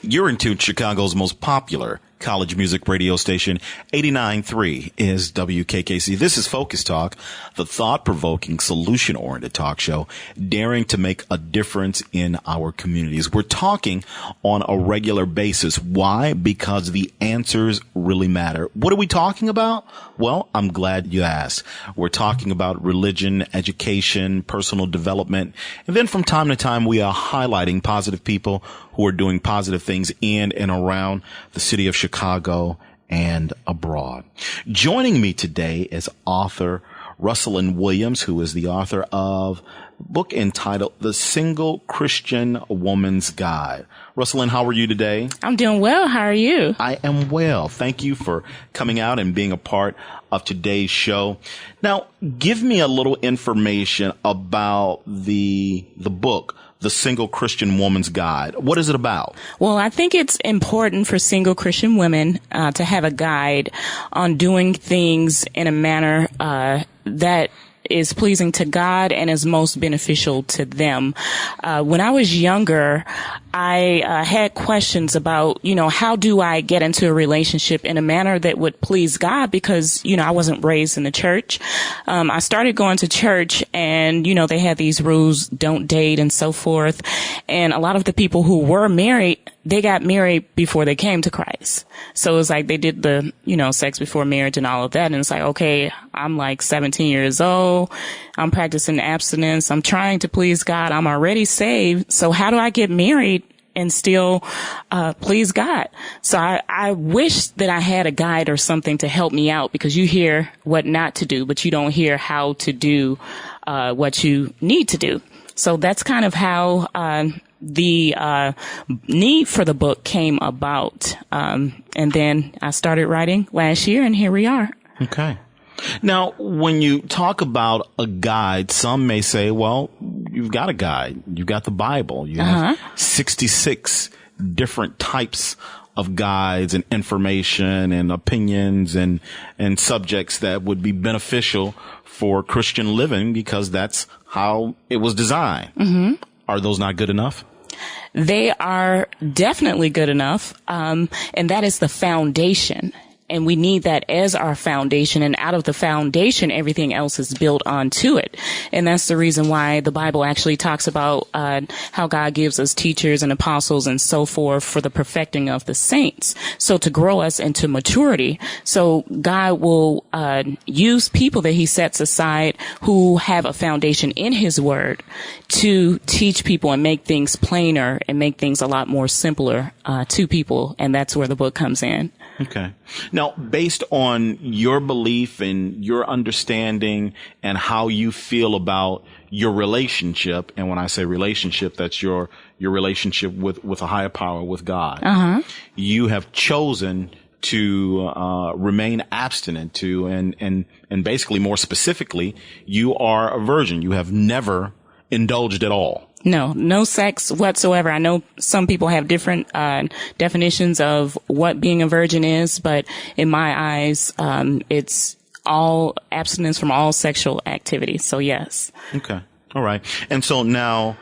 You're in tune to Chicago's most popular college music radio station. 89.3 is WKKC. This is Focus Talk, the thought-provoking, solution-oriented talk show daring to make a difference in our communities. We're talking on a regular basis. Why? Because the answers really matter. What are we talking about? Well, I'm glad you asked. We're talking about religion, education, personal development, and then from time to time we are highlighting positive people who are doing positive things in and around the city of Chicago and abroad. Joining me today is author Russell Williams, who is the author of a book entitled The Single Christian Woman's Guide. Russell, how are you today? I'm doing well. How are you? I am well. Thank you for coming out and being a part of today's show. Now, give me a little information about the book, The Single Christian Woman's Guide. What is it about? Well, I think it's important for single Christian women to have a guide on doing things in a manner that is pleasing to God and is most beneficial to them. When I was younger, I had questions about, how do I get into a relationship in a manner that would please God? Because, I wasn't raised in the church. I started going to church and, they had these rules, don't date and so forth. And a lot of the people who were married, they got married before they came to Christ. So it's like they did the, sex before marriage and all of that. And it's like, okay, I'm like 17 years old. I'm practicing abstinence. I'm trying to please God. I'm already saved. So how do I get married and still please God? So I wish that I had a guide or something to help me out, because you hear what not to do, but you don't hear how to do what you need to do. So that's kind of how the need for the book came about. And then I started writing last year, and here we are. Okay. Now, when you talk about a guide, some may say, well, you've got a guide. You've got the Bible. You have 66 different types of guides and information and opinions and subjects that would be beneficial for Christian living, because that's how it was designed. Mm-hmm. Are those not good enough? They are definitely good enough. And that is the foundation. And we need that as our foundation. And out of the foundation, everything else is built onto it. And that's the reason why the Bible actually talks about how God gives us teachers and apostles and so forth for the perfecting of the saints. So to grow us into maturity. So God will use people that he sets aside who have a foundation in his word to teach people and make things plainer and make things a lot more simpler to people. And that's where the book comes in. Okay. Now, based on your belief and your understanding and how you feel about your relationship, and when I say relationship, that's your relationship with a higher power, with God. Uh-huh. You have chosen to remain abstinent and basically, more specifically, you are a virgin. You have never indulged at all. No sex whatsoever. I know some people have different definitions of what being a virgin is, but in my eyes, it's all abstinence from all sexual activity. So yes. Okay. All right. And so now,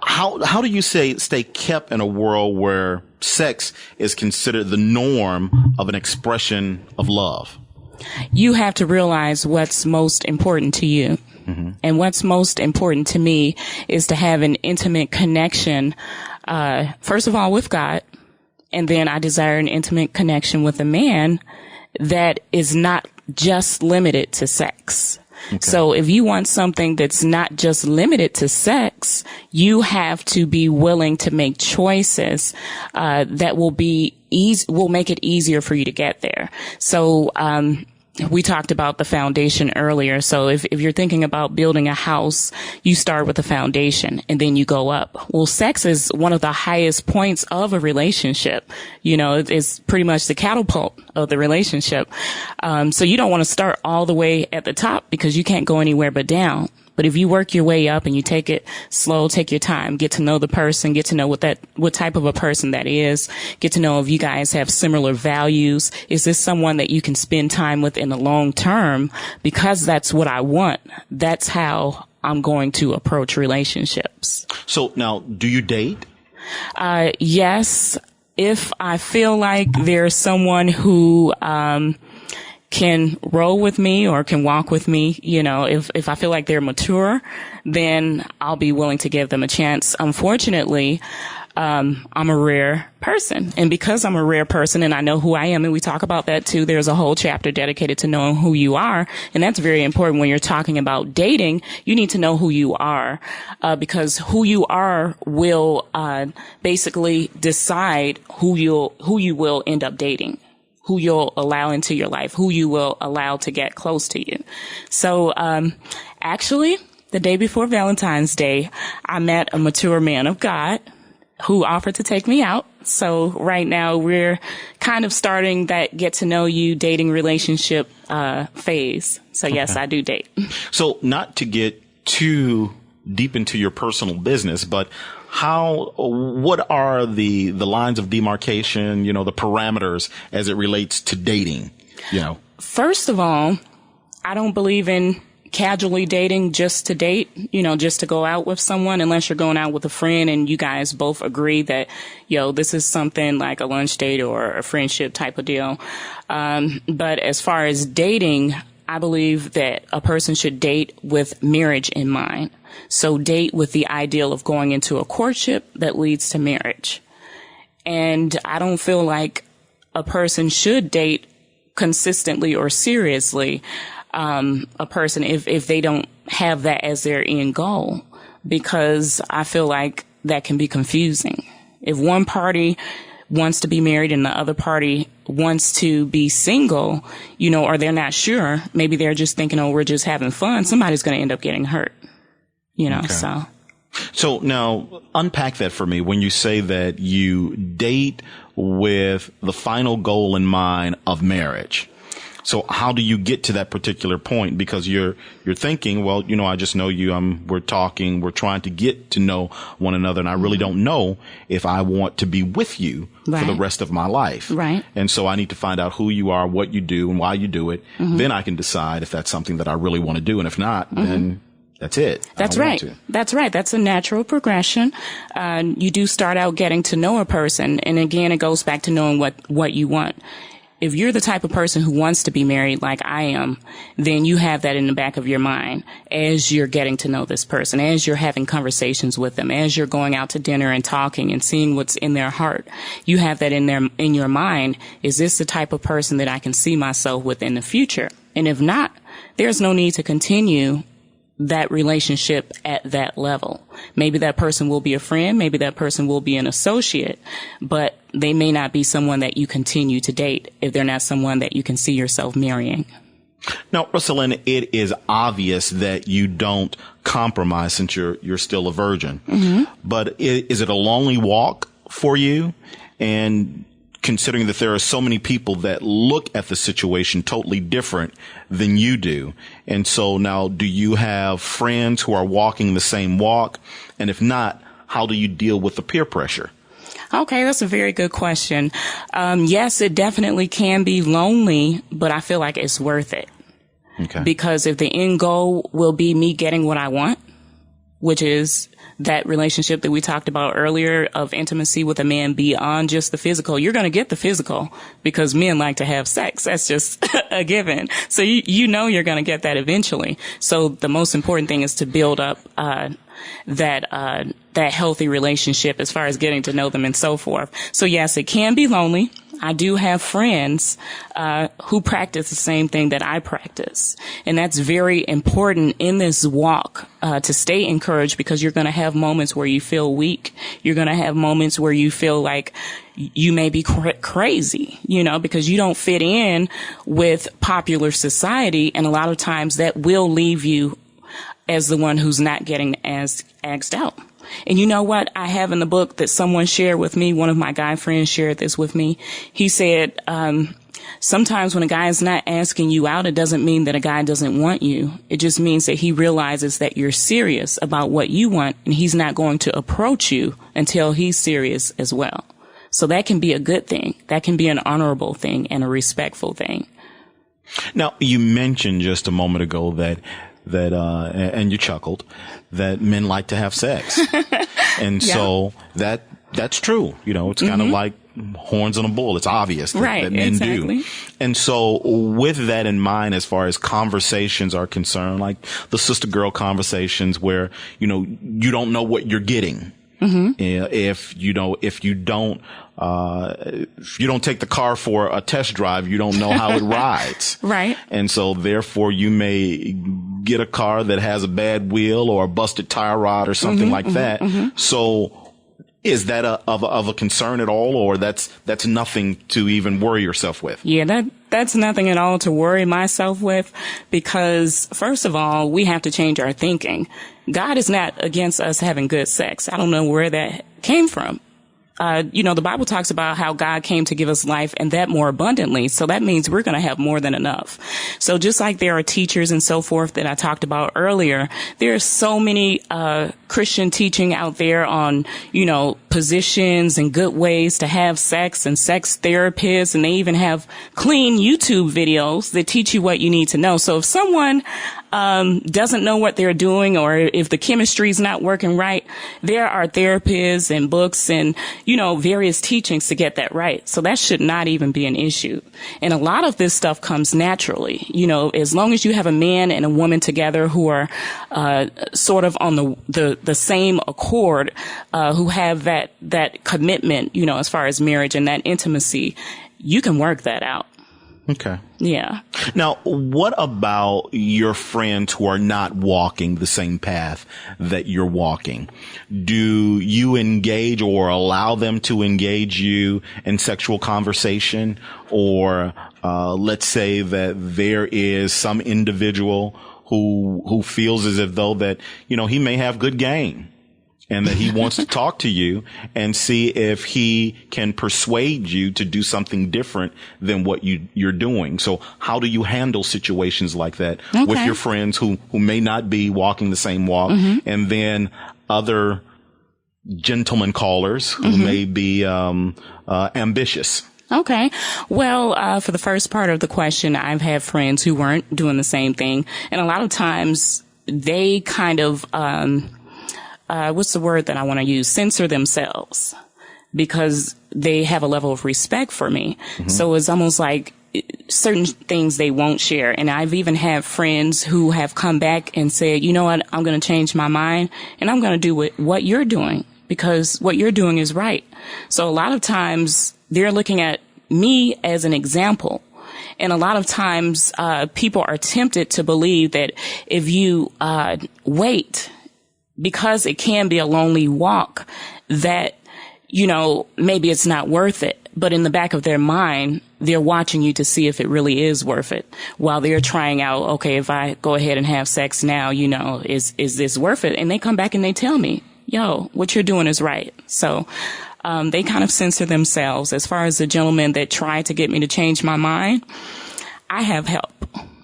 how do you stay kept in a world where sex is considered the norm of an expression of love? You have to realize what's most important to you. Mm-hmm. And what's most important to me is to have an intimate connection, first of all, with God. And then I desire an intimate connection with a man that is not just limited to sex. Okay. So if you want something that's not just limited to sex, you have to be willing to make choices that will make it easier for you to get there. So we talked about the foundation earlier. So if you're thinking about building a house, you start with the foundation and then you go up. Well, sex is one of the highest points of a relationship. It's pretty much the catapult of the relationship. So you don't want to start all the way at the top, because you can't go anywhere but down. But if you work your way up and you take it slow, take your time, get to know the person, get to know what type of a person that is, get to know if you guys have similar values. Is this someone that you can spend time with in the long term? Because that's what I want. That's how I'm going to approach relationships. So now, do you date? Yes. if I feel like there's someone who, can roll with me or can walk with me, if I feel like they're mature, then I'll be willing to give them a chance. Unfortunately, I'm a rare person. And because I'm a rare person and I know who I am, and we talk about that too, there's a whole chapter dedicated to knowing who you are. And that's very important when you're talking about dating. You need to know who you are, because who you are will, basically decide who you will end up dating, who you'll allow into your life, who you will allow to get close to you. So, actually, the day before Valentine's Day, I met a mature man of God who offered to take me out. So right now we're kind of starting that get to know you dating relationship, phase. So yes, I do date. So not to get too deep into your personal business, but what are the lines of demarcation, the parameters as it relates to dating, First of all, I don't believe in casually dating just to date, just to go out with someone, unless you're going out with a friend and you guys both agree that, this is something like a lunch date or a friendship type of deal. But as far as dating, I believe that a person should date with marriage in mind. So date with the ideal of going into a courtship that leads to marriage. And I don't feel like a person should date consistently or seriously a person if they don't have that as their end goal, because I feel like that can be confusing. If one party wants to be married and the other party wants to be single, or they're not sure, maybe they're just thinking, oh, we're just having fun, somebody's going to end up getting hurt, okay. So now unpack that for me. When you say that you date with the final goal in mind of marriage, so how do you get to that particular point? Because you're thinking, well, I just know you. We're talking. We're trying to get to know one another, and I really don't know if I want to be with you for the rest of my life. Right. And so I need to find out who you are, what you do, and why you do it. Then I can decide if that's something that I really want to do, and if not, then that's it. That's right. That's right. That's a natural progression. You do start out getting to know a person, and again, it goes back to knowing what you want. If you're the type of person who wants to be married like I am, then you have that in the back of your mind as you're getting to know this person, as you're having conversations with them, as you're going out to dinner and talking and seeing what's in their heart. You have that in your mind. Is this the type of person that I can see myself with in the future? And if not, there's no need to continue that relationship at that level. Maybe that person will be a friend. Maybe that person will be an associate, but they may not be someone that you continue to date if they're not someone that you can see yourself marrying. Now, Rosalyn, it is obvious that you don't compromise since you're still a virgin, but is it a lonely walk for you? And considering that there are so many people that look at the situation totally different than you do. And so now, do you have friends who are walking the same walk? And if not, how do you deal with the peer pressure? Okay, that's a very good question. Yes, it definitely can be lonely, but I feel like it's worth it. Okay. Because if the end goal will be me getting what I want, which is that relationship that we talked about earlier of intimacy with a man beyond just the physical. You're going to get the physical because men like to have sex. That's just a given. So you know you're going to get that eventually. So the most important thing is to build up that healthy relationship as far as getting to know them and so forth. So yes, it can be lonely. I do have friends who practice the same thing that I practice. And that's very important in this walk to stay encouraged, because you're going to have moments where you feel weak. You're going to have moments where you feel like you may be crazy, because you don't fit in with popular society. And a lot of times that will leave you as the one who's not getting as asked out. And you know what I have in the book that someone shared with me? One of my guy friends shared this with me. He said, sometimes when a guy is not asking you out, it doesn't mean that a guy doesn't want you. It just means that he realizes that you're serious about what you want, and he's not going to approach you until he's serious as well. So that can be a good thing. That can be an honorable thing and a respectful thing. Now, you mentioned just a moment ago that and you chuckled, that men like to have sex. And so that's true. It's kind of like horns on a bull. It's obvious that men do. And so with that in mind, as far as conversations are concerned, like the sister girl conversations where, you know, you don't know what you're getting. If you don't take the car for a test drive, you don't know how it rides. Right. And so therefore you may get a car that has a bad wheel or a busted tire rod or something like that. So is that of a concern at all, or that's nothing to even worry yourself with? Yeah, that's nothing at all to worry myself with, because first of all, we have to change our thinking. God is not against us having good sex. I don't know where that came from. You know, the Bible talks about how God came to give us life and that more abundantly. So that means we're going to have more than enough. So just like there are teachers and so forth that I talked about earlier, there are so many Christian teaching out there on, you know, positions and good ways to have sex, and sex therapists. And they even have clean YouTube videos that teach you what you need to know. So if someone doesn't know what they're doing, or if the chemistry is not working right, there are therapists and books and, you know, various teachings to get that right. So that should not even be an issue. And a lot of this stuff comes naturally. You know, as long as you have a man and a woman together who are sort of on the same accord, who have that commitment, you know, as far as marriage and that intimacy, you can work that out. Okay. Yeah. Now, what about your friends who are not walking the same path that you're walking? Do you engage or allow them to engage you in sexual conversation? Or let's say that there is some individual who feels as if though that, you know, he may have good game, and that he wants to talk to you and see if he can persuade you to do something different than what you're doing. So how do you handle situations like that with your friends who may not be walking the same walk, and then other gentleman callers who may be ambitious? Okay. Well, for the first part of the question, I've had friends who weren't doing the same thing. And a lot of times they kind of, what's the word that I want to use? Censor themselves, because they have a level of respect for me. So it's almost like certain things they won't share. And I've even had friends who have come back and said, you know what, I'm going to change my mind and I'm going to do what you're doing, because what you're doing is right. So a lot of times they're looking at me as an example. And a lot of times, people are tempted to believe that if you, wait, because it can be a lonely walk, that, you know, maybe it's not worth it. But in the back of their mind, they're watching you to see if it really is worth it, while they're trying out, okay, if I go ahead and have sex now, you know, is this worth it? And they come back and they tell me, yo, what you're doing is right. So, they kind of censor themselves. As far as the gentleman that tried to get me to change my mind, I have help.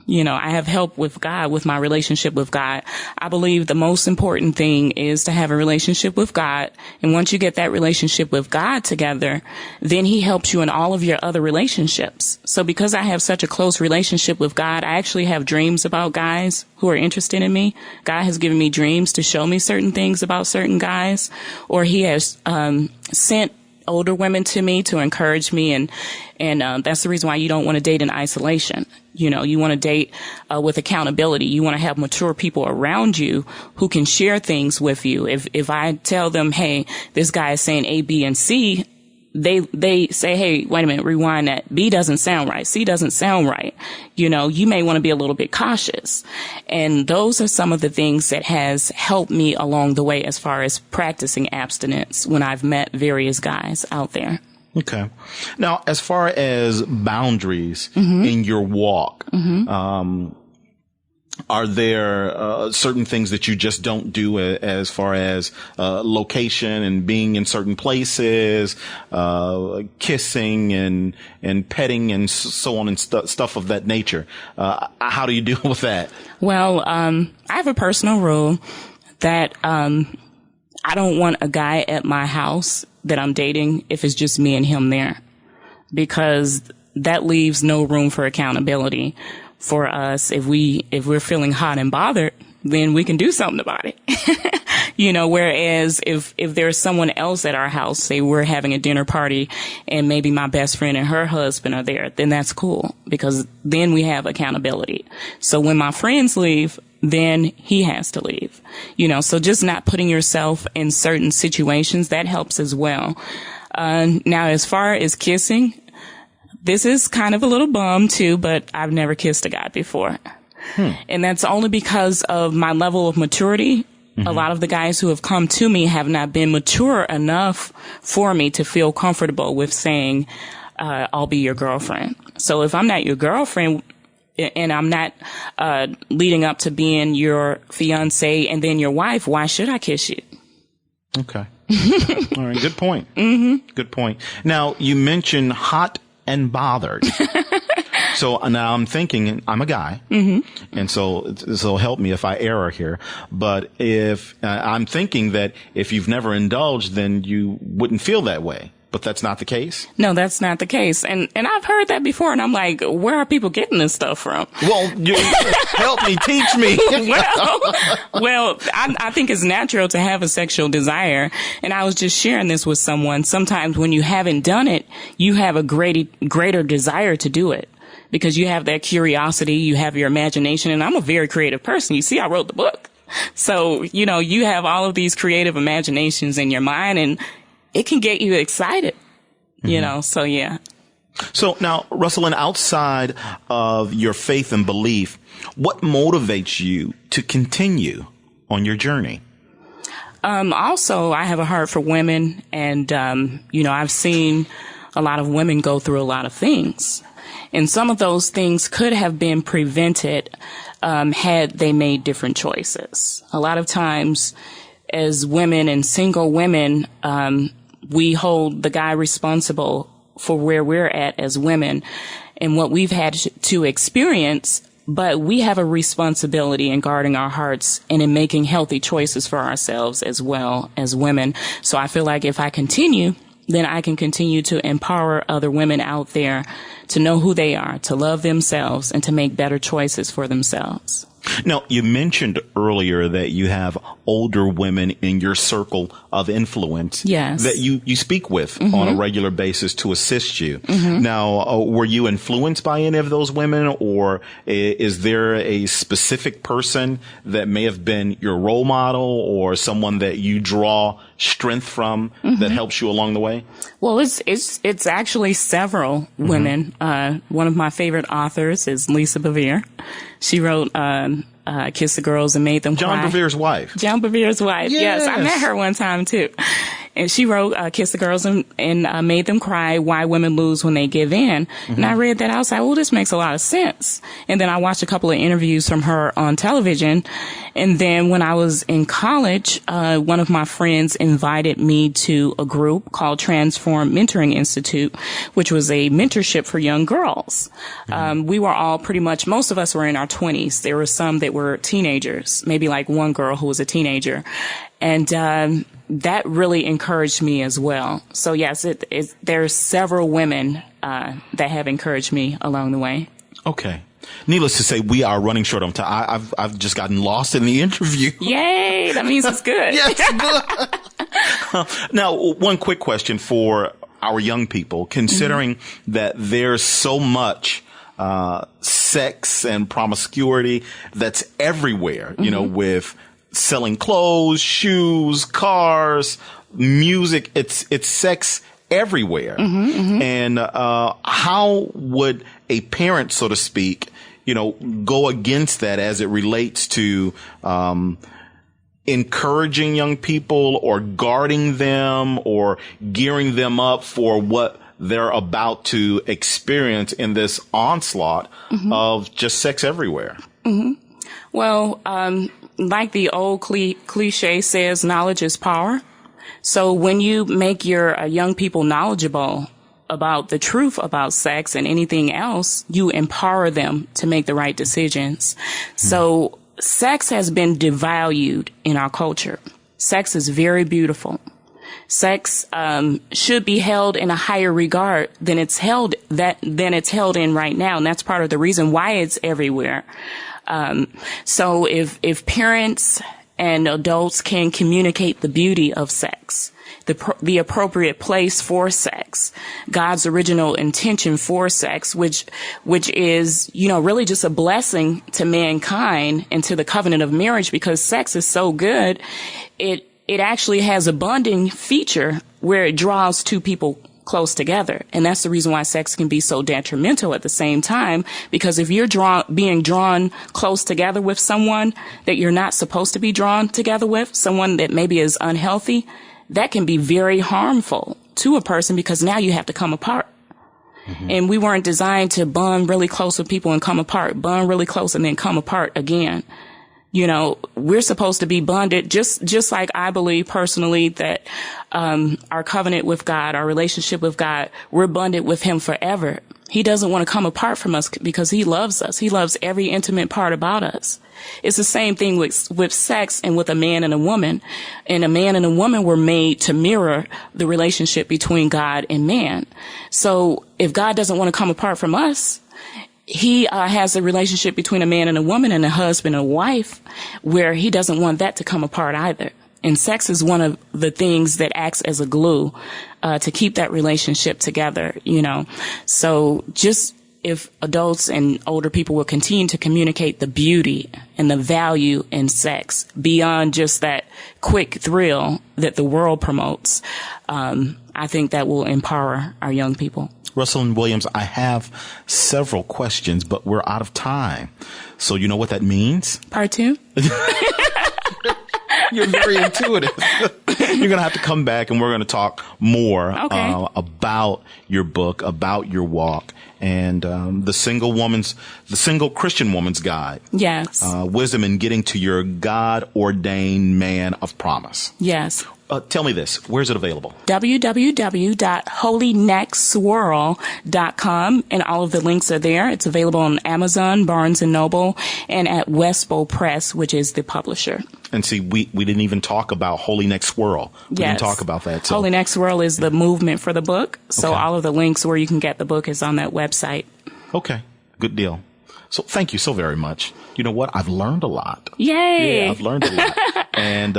You know, I have help with God, with my relationship with God. I believe the most important thing is to have a relationship with God. And once you get that relationship with God together, then he helps you in all of your other relationships. So because I have such a close relationship with God, I actually have dreams about guys who are interested in me. God has given me dreams to show me certain things about certain guys, or he has, sent older women to me to encourage me. And that's the reason why you don't want to date in isolation. You know, you want to date with accountability. You want to have mature people around you who can share things with you. If I tell them, hey, this guy is saying A, B, and C, they say, hey, wait a minute, rewind that. B doesn't sound right. C doesn't sound right. You know, you may want to be a little bit cautious. And those are some of the things that has helped me along the way as far as practicing abstinence when I've met various guys out there. Okay. Now, as far as boundaries in your walk, are there certain things that you just don't do as far as location and being in certain places, kissing and petting and so on and stuff of that nature? How do you deal with that? Well, I have a personal rule that I don't want a guy at my house that I'm dating if it's just me and him there, because that leaves no room for accountability for us. If we're feeling hot and bothered, then we can do something about it. Whereas if there's someone else at our house, say we're having a dinner party and maybe my best friend and her husband are there, then that's cool because then we have accountability. So when my friends leave, then he has to leave, so just not putting yourself in certain situations, that helps as well. Now, as far as kissing, this is kind of a little bum too, but I've never kissed a guy before. And that's only because of my level of maturity. A lot of the guys who have come to me have not been mature enough for me to feel comfortable with saying, I'll be your girlfriend. So if I'm not your girlfriend and I'm not leading up to being your fiance and then your wife, why should I kiss you? Okay. All right. Good point. Good point. Now, you mentioned hot and bothered. So now I'm thinking, I'm a guy, and so help me if I err here. But if I'm thinking that if you've never indulged, then you wouldn't feel that way. But that's not the case? No, that's not the case. And I've heard that before, and I'm like, where are people getting this stuff from? Well, help me, teach me. Well, I think it's natural to have a sexual desire. And I was just sharing this with someone. Sometimes when you haven't done it, you have a greater desire to do it because you have that curiosity, you have your imagination. And I'm a very creative person. You see, I wrote the book. So, you have all of these creative imaginations in your mind, and it can get you excited, so yeah. So now, Russell, outside of your faith and belief, what motivates you to continue on your journey? Also, I have a heart for women, and, I've seen a lot of women go through a lot of things. And some of those things could have been prevented had they made different choices. A lot of times, as women and single women, we hold the guy responsible for where we're at as women and what we've had to experience, but we have a responsibility in guarding our hearts and in making healthy choices for ourselves as well as women. So I feel like if I continue, then I can continue to empower other women out there to know who they are, to love themselves, and to make better choices for themselves. Now, you mentioned earlier that you have older women in your circle of influence that you speak with on a regular basis to assist you. Now, were you influenced by any of those women, or is there a specific person that may have been your role model or someone that you draw strength from that helps you along the way? Well, it's actually several women. One of my favorite authors is Lisa Bevere. She wrote Kiss the Girls and Made Them Cry. John Bevere's wife. John Bevere's wife. Yes, I met her one time too. And she wrote Kiss the Girls and Made Them Cry, Why Women Lose When They Give In. And I read that. I was like, well, this makes a lot of sense. And then I watched a couple of interviews from her on television. And then when I was in college, one of my friends invited me to a group called Transform Mentoring Institute, which was a mentorship for young girls. We were all pretty much, most of us were in our 20s. There were some that were teenagers, maybe like one girl who was a teenager. And that really encouraged me as well. So yes, there's several women that have encouraged me along the way. Okay. Needless to say, we are running short on time. I've just gotten lost in the interview. Yay! That means it's good. Yes, good. Now, one quick question for our young people, considering that there's so much sex and promiscuity that's everywhere, with selling clothes, shoes, cars, music. It's sex everywhere. And how would a parent, so to speak, go against that as it relates to encouraging young people or guarding them or gearing them up for what they're about to experience in this onslaught of just sex everywhere? Well, like the old cliche says, knowledge is power. So when you make your young people knowledgeable about the truth about sex and anything else, you empower them to make the right decisions. So sex has been devalued in our culture. Sex is very beautiful. Sex should be held in a higher regard than it's held in right now, and that's part of the reason why it's everywhere. So if parents and adults can communicate the beauty of sex, the appropriate place for sex, God's original intention for sex, which is, really just a blessing to mankind and to the covenant of marriage, because sex is so good. It actually has a bonding feature where it draws two people close together. And that's the reason why sex can be so detrimental at the same time, because if you're being drawn close together with someone that you're not supposed to be drawn together with, someone that maybe is unhealthy, that can be very harmful to a person, because now you have to come apart. Mm-hmm. And we weren't designed to bond really close with people and come apart, bond really close and then come apart again. We're supposed to be bonded, just like I believe personally that our covenant with God, our relationship with God, we're bonded with him forever. He doesn't want to come apart from us because he loves us. He loves every intimate part about us. It's the same thing with sex and with a man and a woman. And a man and a woman were made to mirror the relationship between God and man. So if God doesn't want to come apart from us, he has a relationship between a man and a woman and a husband and a wife where he doesn't want that to come apart either. And sex is one of the things that acts as a glue to keep that relationship together, So just if adults and older people will continue to communicate the beauty and the value in sex beyond just that quick thrill that the world promotes, I think that will empower our young people. Russell and Williams, I have several questions, but we're out of time. So you know what that means? Part 2? You're very intuitive. You're going to have to come back and we're going to talk more about your book, about your walk, and the single Christian woman's guide. Yes. Wisdom in getting to your God-ordained man of promise. Yes. Tell me this. Where's it available? www.holyneckswirl.com, and all of the links are there. It's available on Amazon, Barnes & Noble, and at Westbow Press, which is the publisher. And see, we didn't even talk about Holy Neck Swirl. We didn't talk about that. So. Holy Neck Swirl is the movement for the book. So all of the links where you can get the book is on that website. Okay. Good deal. So thank you so very much. You know what? I've learned a lot. Yay! Yeah, I've learned a lot. And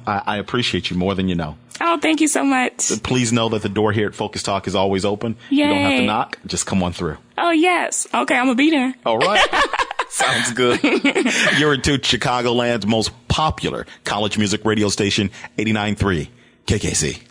I appreciate you more than you know. Oh, thank you so much. Please know that the door here at Focus Talk is always open. Yay. You don't have to knock. Just come on through. Oh, yes. Okay, I'm going to be there. All right. Sounds good. You're into Chicagoland's most popular college music radio station, 89.3 KKC.